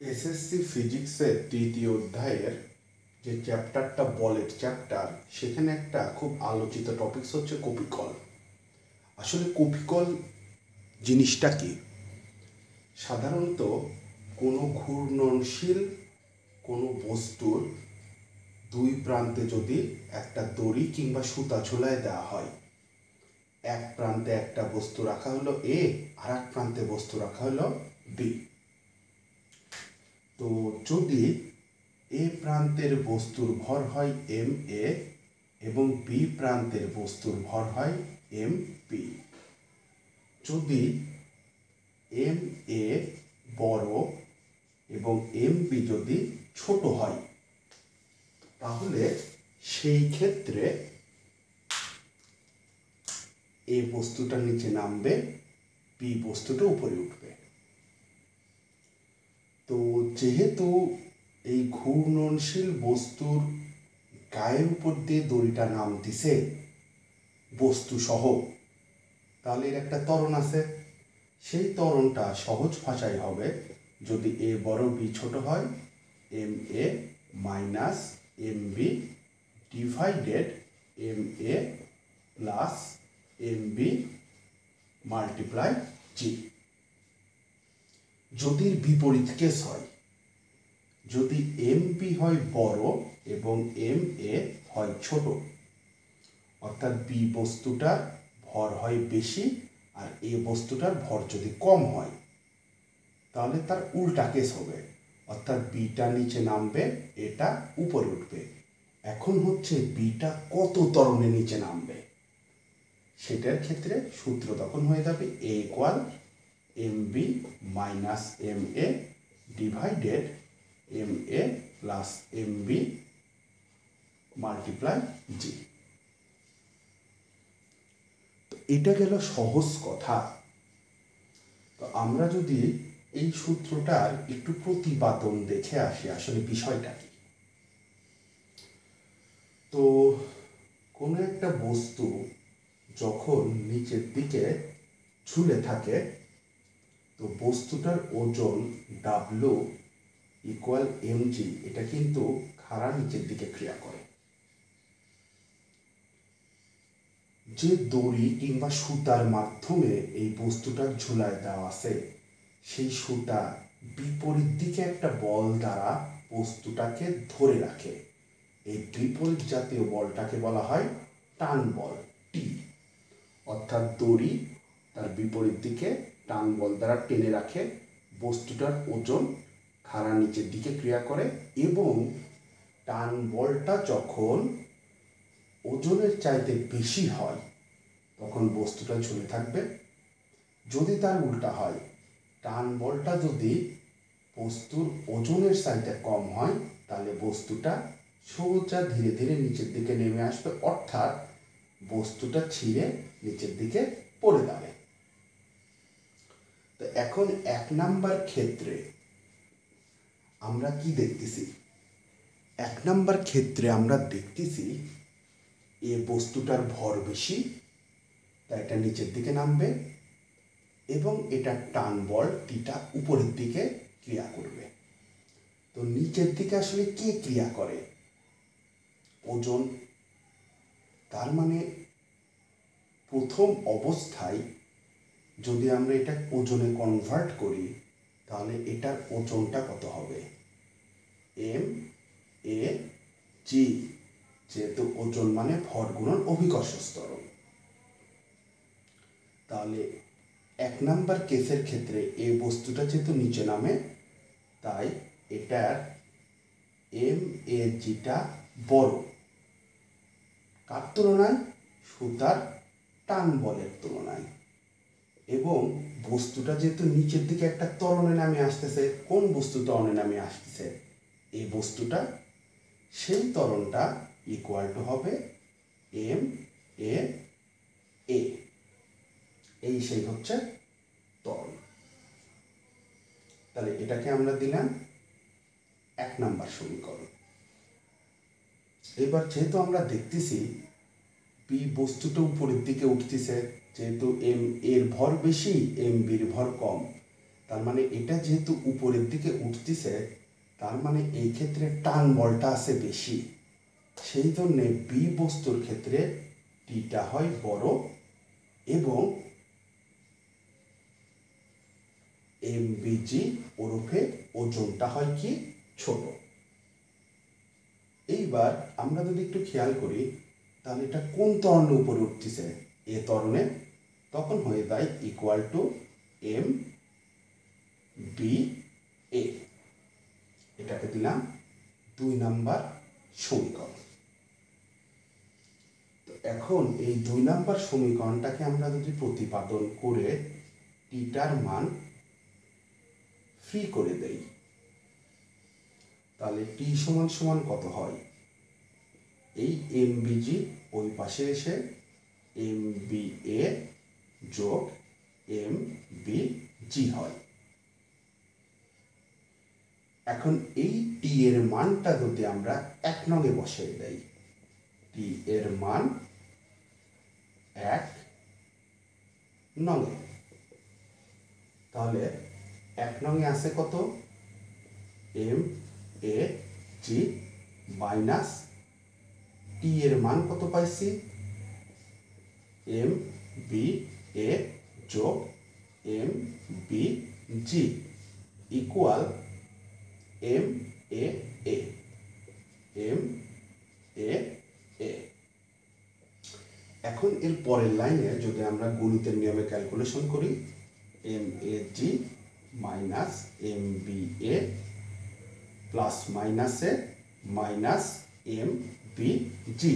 SSC ফিজিক্সের তৃতীয় অধ্যায়ের যে চ্যাপ্টারটা বলের চ্যাপ্টার, সেখানে একটা খুব আলোচিত টপিকস হচ্ছে কপিকল। আসলে কপিকল জিনিসটা কি? সাধারণত কোনো ঘূর্ণনশীল কোনো বস্তুর দুই প্রান্তে যদি একটা দড়ি কিংবা সুতা ঝুলায় দেওয়া হয়, এক প্রান্তে একটা বস্তু রাখা হলো এ, আর এক প্রান্তে বস্তু রাখা হলো বি। তো যদি এ প্রান্তের বস্তুর ভর হয় এম এ এবং বি প্রান্তের বস্তুর ভর হয় এম পি, যদি এম এ বড় এবং এম বি যদি ছোট হয়, তাহলে সেই ক্ষেত্রে এ বস্তুটা নিচে নামবে, বি বস্তুটা উপরে উঠবে। তো যেহেতু এই ঘূর্ণনশীল বস্তুর গায়ের উপর দিয়ে দড়িটা নামতেছে বস্তু সহ, তাহলে এর একটা ত্বরণ আছে। সেই ত্বরণটা সহজ ভাষায় হবে, যদি এ বড় বি ছোট হয়, M A minus M B divided M A plus M B multiply G. যদি বিপরীত কেস হয়, যদি এম বি হয় বড় এবং এম এ হয় ছোট, অর্থাৎ বি বস্তুটার ভর হয় বেশি আর এ বস্তুটার ভর যদি কম হয়, তাহলে তার উল্টা কেস হবে, অর্থাৎ বিটা নিচে নামবে, এটা উপরে উঠবে। এখন হচ্ছে বিটা কত ত্বরণে নিচে নামবে, সেটার ক্ষেত্রে সূত্র তখন হয়ে যাবে A equal M B minus M A divided M A plus M B multiply G. তো এটা গেল সহজ কথা। তো আমরা যদি এই সূত্রটার একটু প্রতিপাদন দেখে আসি, আসলে বিষয়টা কি। তো কোনো একটা বস্তু যখন নিচের দিকে ঝুলে থাকে, তো বস্তুটার ওজন ডাব্লু ইকুয়াল এমজি, এটা কিন্তু খাড়া নিচের দিকে ক্রিয়া করে। যে দড়ি কিংবা সুতার মাধ্যমে এই বস্তুটা ঝুলায় দেওয়া আছে, সেই সুতা বিপরীত দিকে একটা বল দ্বারা বস্তুটাকে ধরে রাখে। এই বিপরীত জাতীয় বলটাকে বলা হয় টান বল, টি। অর্থাৎ দড়ি তার বিপরীত দিকে টান বল দ্বারা টেনে রাখে, বস্তুটার ওজন খাড়া নিচের দিকে ক্রিয়া করে, এবং টান বলটা যখন ওজনের চাইতে বেশি হয়, তখন বস্তুটা ঝুলে থাকবে। যদি তার উল্টা হয়, টান বলটা যদি বস্তুর ওজনের চাইতে কম হয়, তাহলে বস্তুটা সোজা ধীরে ধীরে নিচের দিকে নেমে আসবে, অর্থাৎ বস্তুটা ছিঁড়ে নিচের দিকে পড়ে যাবে। তো এখন এক নাম্বার ক্ষেত্রে আমরা কি দেখতেছি? এক নাম্বার ক্ষেত্রে আমরা দেখতেছি এ বস্তুটার ভর বেশি, তাই এটা নিচের দিকে নামবে, এবং এটা টান বল টিটা উপরের দিকে ক্রিয়া করবে। তো নিচের দিকে আসলে কে ক্রিয়া করে? ওজন। তার মানে প্রথম অবস্থায় যদি আমরা এটা ওজনে কনভার্ট করি, তাহলে এটার ওজনটা কত হবে? এম এ জি, যেহেতু ওজন মানে ভর গুণন অভিকর্ষ ত্বরণ। তাহলে এক নাম্বার কেসের ক্ষেত্রে এই বস্তুটা যেহেতু নিচে নামে, তাই এটার এম এ জিটা বড়। কার তুলনায়? সুতার টান বলের তুলনায়। এবং বস্তুটা যেহেতু নিচের দিকে একটা ত্বরণে নামে আসতেছে, কোন বস্তু ত্বরণে নামে আসতেছে? এই বস্তুটা। সেই ত্বরণটা ইকুয়াল টু হবে এম এ এ, এই সেই হচ্ছে ত্বরণ। তাহলে এটাকে আমরা দিলাম এক নাম্বার সমীকরণ। এবার যেহেতু আমরা দেখতেছি বি বস্তুটা উপরের দিকে উঠতেছে, যেহেতু এম এর ভর বেশি, এম বির ভর কম, তার মানে এটা যেহেতু উপরের দিকে উঠতেছে, তার মানে এই ক্ষেত্রে টান বলটা আছে বেশি, সেই জন্যে বি বস্তুর ক্ষেত্রে টিটা হয় বড় এবং এমবিজি ওরফে ওজনটা হয় কি ছোট। এইবার আমরা যদি একটু খেয়াল করি তাহলে এটা কোন ত্বরণের উপরে উঠতেছে, এ ত্বরণে, তখন হয়ে যায় equal to M B A. এটাকে দিলাম 2 নাম্বার সমীকরণ। তো এখন এই 2 নাম্বার সমীকরণটাকে আমরা যদি প্রতিপাদন করে টিটার মান ফ্রি করে দেই, তাহলে টি সমান সমান কত হয়, এই এমবিজি ওই পাশে এসে এমবিএ যোগ এমবিজি হয়। এখন এই টি এর মানটা যদি আমরা 1 নঙে বসিয়ে দেই, টি এর মান 1 নঙে, তাহলে 1 নঙে আছে কত, এম এ জি মাইনাস টি এর মান কত পাইছি, এম বি এ যোগ M B G equal M A A, M A এ। এখন এর পরের লাইনে যদি আমরা গণিতের নিয়মে ক্যালকুলেশন করি, M A G minus M B A plus মাইনাসে minus M B G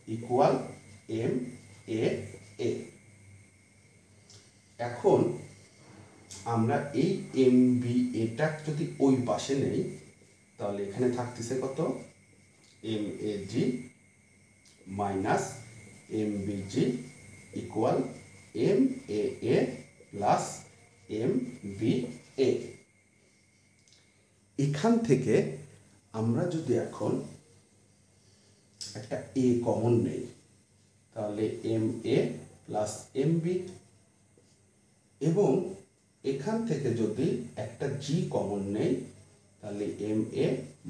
equal M A এ। এখন আমরা এই এম বি এটা যদি ওই পাশে নেই, তাহলে এখানে থাকতেছে কত, M A G minus M B G equal M A A plus M B A. এখান থেকে আমরা যদি এখন একটা এ কমন নেই, তাহলে M A plus M B, এবং এখান থেকে যদি একটা জি কমন নেই, তাহলে M A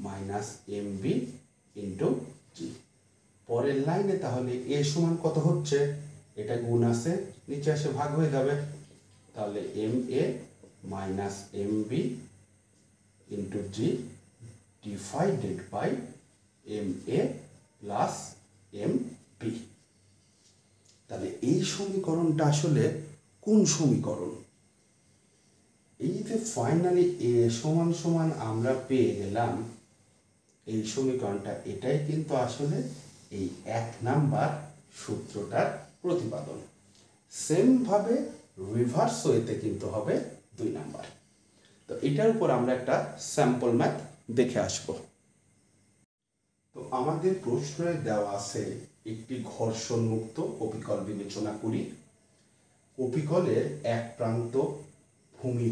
minus M B into জি। পরের লাইনে তাহলে এ সমান কত হচ্ছে, এটা গুণ আছে, নিচে এসে ভাগ হয়ে যাবে, তাহলে M A minus M B into G divided by M A plus M B. তাহলে এই সমীকরণটা আসলে কোন সমীকরণ, এই যে ফাইনালি এ সমান সমান আমরা পেয়ে গেলাম, এই সমীকরণটা, এটাই কিন্তু আসলে এই 1 নাম্বার সূত্রটার প্রতিপাদন। সেম ভাবে রিভার্স ওয়েতে কিন্তু হবে 2 নাম্বার। তো এটার উপর আমরা একটা স্যাম্পল ম্যাথ দেখে আসব। তো আমাদের প্রশ্নে দেওয়া আছে একটি ঘর্ষণ মুক্ত কপিকল বিবেচনা করি। কপিকলের এক প্রান্ত ভূমি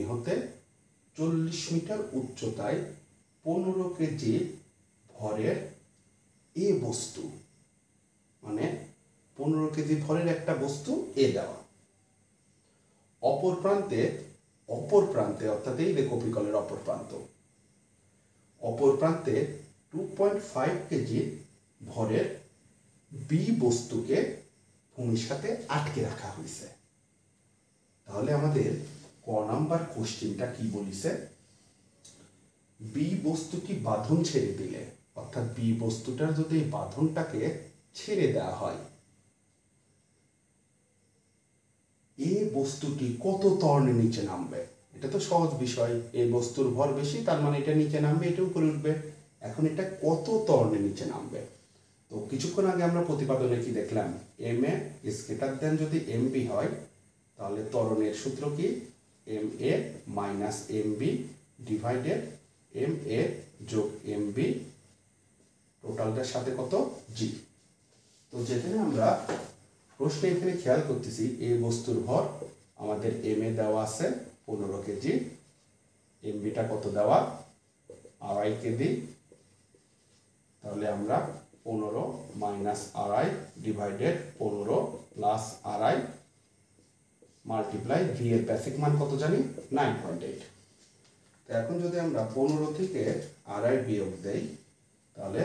হতে 40 মিটার উচ্চতায় 15 কেজি ভরের এ বস্তু, মানে 15 কেজি ভরের একটা বস্তু এ দেওয়া, অপর প্রান্তে অর্থাৎ এই যে কপিকলের অপর প্রান্তে 2.5 কেজি ভরের বি বস্তুকে ভূমির সাথে আটকে রাখা হয়েছে। তাহলে আমাদের ক নাম্বার কোশ্চেনটা কি বলিছে, বি বস্তুটি বাঁধন ছেড়ে দিলে, অর্থাৎ বি বস্তুটার যদি বাঁধনটাকে ছেড়ে দেওয়া হয়, এ বস্তুটি কত ত্বরণে নিচে নামবে। এটা তো সহজ বিষয়, এই বস্তুর ভর বেশি, তার মানে এটা নিচে নামবে, এটা উপরে উঠবে। এখন এটা কত ত্বরণে নিচে নামবে, তো কিছুক্ষণ আগে আমরা প্রতিপাদনে কি দেখলাম, M A is greater than যদি এম বি হয়, তাহলে ত্বরণের সূত্র কি, M A minus M B divided M A যোগ এম বি, টোটালটার সাথে কত, জি। তো যেখানে আমরা প্রশ্নে এখানে খেয়াল করতেছি, এই বস্তুর ভর আমাদের এম এ দেওয়া আছে 15 কেজি, এম বিটা কত দেওয়া, 2.5 কেজি, তাহলে আমরা 15 minus 2.5 divided 15 plus 2.5 multiply V এর বেসিক মান কত জানি 9.8। তো এখন যদি আমরা 15 থেকে আড়াই বিয়োগ দেই তাহলে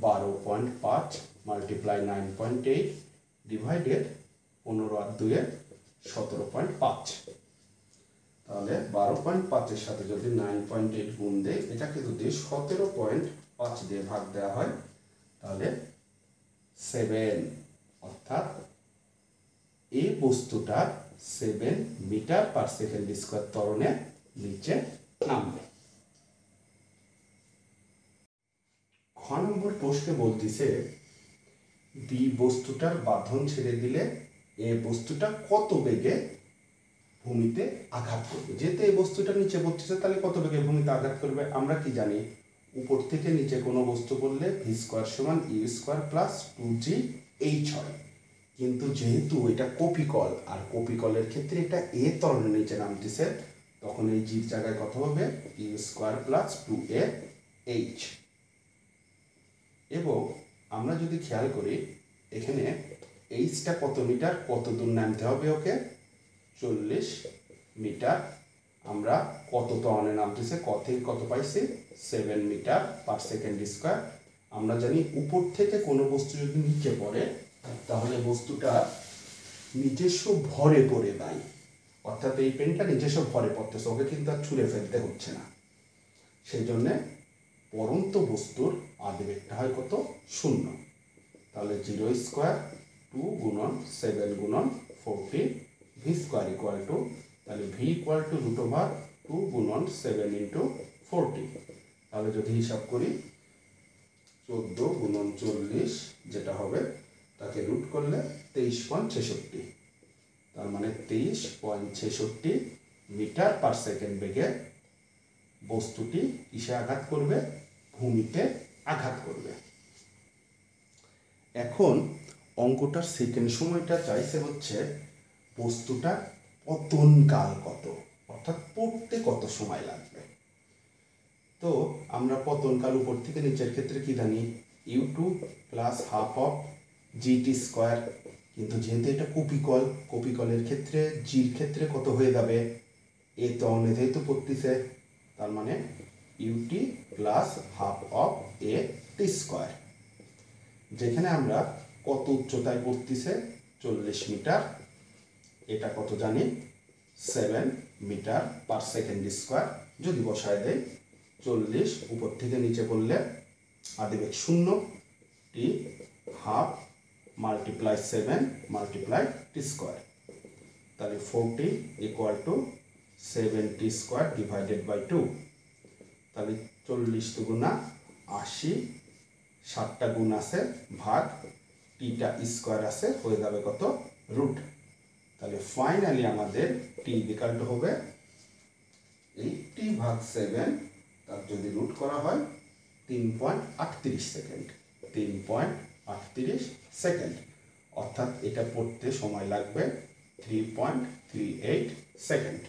12.5 মাল্টিপ্লাই 9.8 ডিভাইডেড 15 আর 2 এর 17.5। তাহলে 12.5 সাথে যদি 9.8 গুণ দেই, এটাকে যদি 17.5 দিয়ে ভাগ দেওয়া হয় তাহলে 7, অর্থাৎ এই বস্তুটা 7 মিটার পার সেকেন্ড স্কয়ার ত্বরণে নিচে নামবে। খ নম্বর প্রশ্নে বলতেছে বি বস্তুটার বাঁধন ছেড়ে দিলে এ বস্তুটা কত বেগে ভূমিতে আঘাত করবে। যেহেতু এই বস্তুটা নিচে পড়তেছে তাহলে কত বেগে ভূমিতে আঘাত করবে আমরা কি জানি, উপর থেকে নিচে কোনো বস্তু পড়লে ভি স্কয়ার সমান ইউ স্কয়ার প্লাস 2gh হয়। কিন্তু যেহেতু এটা কপিকল আর কপিকলের ক্ষেত্রে এটা এ ত্বরণের নিচে নামতেছে, তখন এই জির জায়গায় কত হবে ইউ স্কয়ার প্লাস 2ah। এবং আমরা যদি খেয়াল করি এখানে এইচটা কত মিটার, কত দূর নামতে হবে ওকে 40 মিটার। আমরা কত ত্বরণে নামতেছে, কত থেকে কত পাইছি 7 মিটার পার সেকেন্ড স্কয়ার। আমরা জানি উপর থেকে কোনো বস্তু যদি নিচে পড়ে তাহলে বস্তুটা নিজস্ব ভরে পড়ে নাই, অর্থাৎ এই পেনটা নিজস্ব ভরে পড়তেছে, ওকে কিন্তু আর ছুঁড়ে ফেলতে হচ্ছে না। সেই জন্যে পরন্ত বস্তুর আদিবেগটা হয় কত 0। তাহলে 0 স্কয়ার 2 গুণন 7 গুণন 14 ভি স্কয়ার ইকুয়াল টু, তাহলে ভি ইকুয়াল টু √2 গুণন 7 ইন্টু 40। তাহলে যদি হিসাব করি 14 গুণন 40 যেটা হবে তাকে রুট করলে 23.66, তার মানে 23.66 মিটার পার সেকেন্ড বেগে বস্তুটি কিসে আঘাত করবে, ভূমিতে আঘাত করবে। এখন অঙ্কটার সেকেন্ড সময়টা চাইছে হচ্ছে বস্তুটার পতন কাল কত, অর্থাৎ পড়তে কত সময় লাগবে। তো আমরা পতন কাল উপর থেকে নিচের ক্ষেত্রে কি জানি u2 plus half of GT square, কিন্তু যেহেতু এটা কপিকল, কপিকলের ক্ষেত্রে জির ক্ষেত্রে কত হয়ে যাবে এ ত্বরণে যেহেতু পড়তেছে, তার মানে u t plus half of a t square. যেখানে আমরা কত উচ্চতায় পড়তেছে 40 মিটার, এটা কত জানি 7 মিটার পার সেকেন্ড স্কয়ার। যদি বসায় দেয় 40 উপর থেকে নিচে করলে আদিবেগ 0, t half multiply 7 multiply t square, তাহলে 40 equal to 7t square divided by 2। তাহলে 40 দুগুণা 80, 7টা গুণ আছে ভাগ, টিটা স্কয়ার আছে হয়ে যাবে কত রুট। তাহলে ফাইনালি আমাদের টি ইকুয়াল টু হবে 80 ভাগ 7, তার যদি রুট করা হয় 3.38 সেকেন্ড, 3.38 সেকেন্ড, অর্থাৎ এটা পড়তে সময় লাগবে 3.38 সেকেন্ড।